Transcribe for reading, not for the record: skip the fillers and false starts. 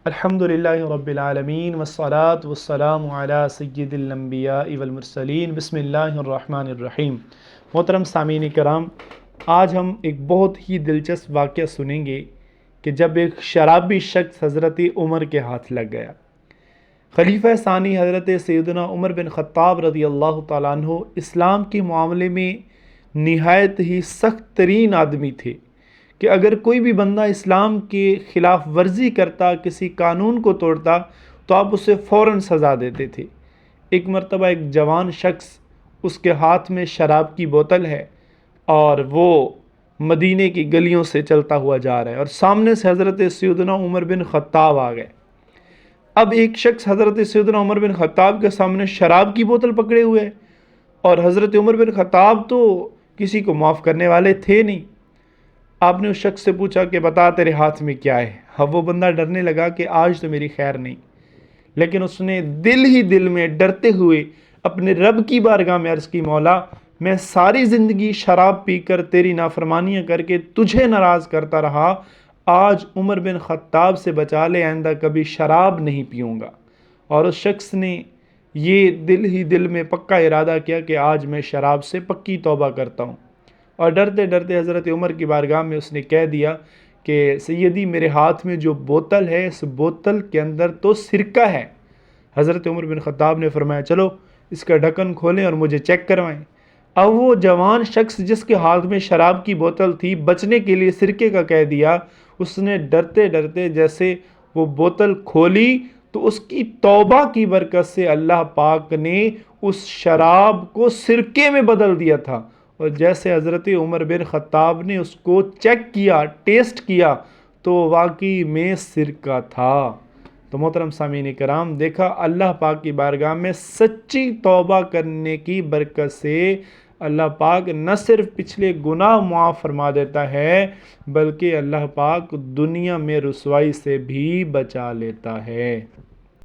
الحمدللہ رب العالمین والصلاة والسلام علی سید الانبیاء والمرسلین بسم اللہ الرحمن الرحیم۔ محترم سامعین کرام، آج ہم ایک بہت ہی دلچسپ واقعہ سنیں گے کہ جب ایک شرابی شخص حضرت عمر کے ہاتھ لگ گیا۔ خلیفہ ثانی حضرت سیدنا عمر بن خطاب رضی اللہ تعالیٰ عنہ اسلام کے معاملے میں نہایت ہی سخت ترین آدمی تھے کہ اگر کوئی بھی بندہ اسلام کے خلاف ورزی کرتا، کسی قانون کو توڑتا تو آپ اسے فوراً سزا دیتے تھے۔ ایک مرتبہ ایک جوان شخص، اس کے ہاتھ میں شراب کی بوتل ہے اور وہ مدینے کی گلیوں سے چلتا ہوا جا رہا ہے اور سامنے سے حضرت سیدنا عمر بن خطاب آ گئے۔ اب ایک شخص حضرت سیدنا عمر بن خطاب کے سامنے شراب کی بوتل پکڑے ہوئے ہے اور حضرت عمر بن خطاب تو کسی کو معاف کرنے والے تھے نہیں۔ آپ نے اس شخص سے پوچھا کہ بتا تیرے ہاتھ میں کیا ہے؟ اب وہ بندہ ڈرنے لگا کہ آج تو میری خیر نہیں، لیکن اس نے دل ہی دل میں ڈرتے ہوئے اپنے رب کی بارگاہ میں عرض کی، مولا میں ساری زندگی شراب پی کر تیری نافرمانیاں کر کے تجھے ناراض کرتا رہا، آج عمر بن خطاب سے بچا لے، آئندہ کبھی شراب نہیں پیوں گا۔ اور اس شخص نے یہ دل ہی دل میں پکا ارادہ کیا کہ آج میں شراب سے پکی توبہ کرتا ہوں، اور ڈرتے ڈرتے حضرت عمر کی بارگاہ میں اس نے کہہ دیا کہ سیدی میرے ہاتھ میں جو بوتل ہے، اس بوتل کے اندر تو سرکہ ہے۔ حضرت عمر بن خطاب نے فرمایا چلو اس کا ڈھکن کھولیں اور مجھے چیک کروائیں۔ اب وہ جوان شخص جس کے ہاتھ میں شراب کی بوتل تھی، بچنے کے لیے سرکے کا کہہ دیا، اس نے ڈرتے ڈرتے جیسے وہ بوتل کھولی تو اس کی توبہ کی برکت سے اللہ پاک نے اس شراب کو سرکے میں بدل دیا تھا، اور جیسے حضرت عمر بن خطاب نے اس کو چیک کیا، ٹیسٹ کیا، تو واقعی میں سرکہ تھا۔ تو محترم سامعین کرام، دیکھا اللہ پاک کی بارگاہ میں سچی توبہ کرنے کی برکت سے اللہ پاک نہ صرف پچھلے گناہ معاف فرما دیتا ہے، بلکہ اللہ پاک دنیا میں رسوائی سے بھی بچا لیتا ہے۔